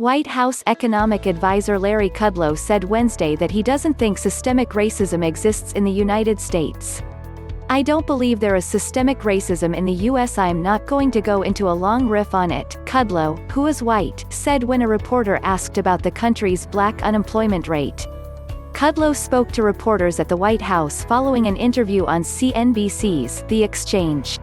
White House economic advisor Larry Kudlow said Wednesday that he doesn't think systemic racism exists in the United States. "I don't believe there is systemic racism in the U.S. I'm not going to go into a long riff on it," Kudlow, who is white, said when a reporter asked about the country's black unemployment rate. Kudlow spoke to reporters at the White House following an interview on CNBC's The Exchange.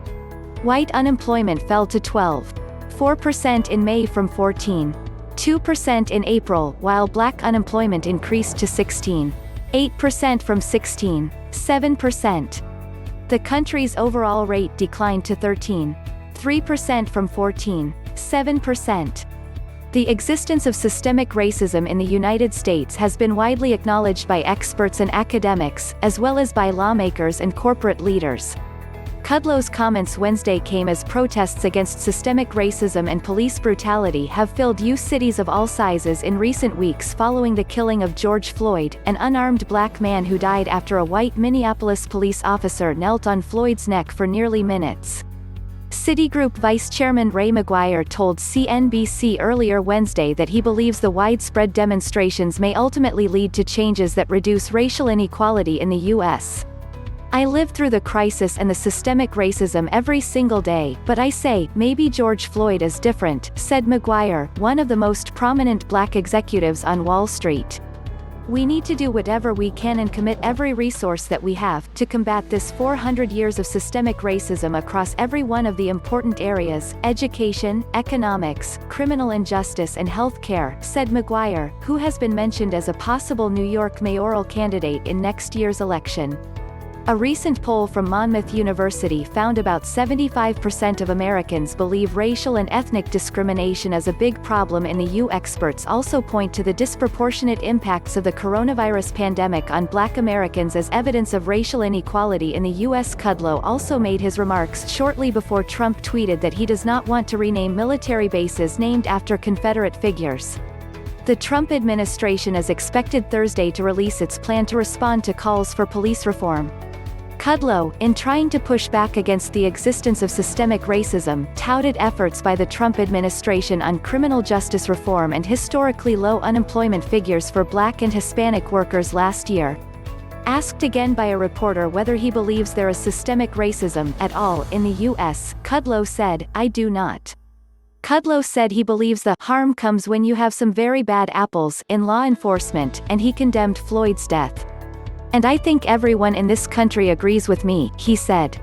White unemployment fell to 12.4% in May from 14.2% in April, while black unemployment increased to 16.8% from 16.7%. The country's overall rate declined to 13.3% from 14.7%. The existence of systemic racism in the United States has been widely acknowledged by experts and academics, as well as by lawmakers and corporate leaders. Kudlow's comments Wednesday came as protests against systemic racism and police brutality have filled U.S. cities of all sizes in recent weeks following the killing of George Floyd, an unarmed black man who died after a white Minneapolis police officer knelt on Floyd's neck for nearly minutes. Citigroup Vice Chairman Ray McGuire told CNBC earlier Wednesday that he believes the widespread demonstrations may ultimately lead to changes that reduce racial inequality in the U.S. "I live through the crisis and the systemic racism every single day, but I say, maybe George Floyd is different," said McGuire, one of the most prominent black executives on Wall Street. "We need to do whatever we can and commit every resource that we have to combat this 400 years of systemic racism across every one of the important areas: education, economics, criminal injustice and health care," said McGuire, who has been mentioned as a possible New York mayoral candidate in next year's election. A recent poll from Monmouth University found about 75% of Americans believe racial and ethnic discrimination is a big problem in the U.S. Experts also point to the disproportionate impacts of the coronavirus pandemic on Black Americans as evidence of racial inequality in the U.S. Kudlow also made his remarks shortly before Trump tweeted that he does not want to rename military bases named after Confederate figures. The Trump administration is expected Thursday to release its plan to respond to calls for police reform. Kudlow, in trying to push back against the existence of systemic racism, touted efforts by the Trump administration on criminal justice reform and historically low unemployment figures for Black and Hispanic workers last year. Asked again by a reporter whether he believes there is systemic racism at all in the U.S., Kudlow said, "I do not." Kudlow said he believes the harm comes when you have some very bad apples in law enforcement, and he condemned Floyd's death. "And I think everyone in this country agrees with me," he said.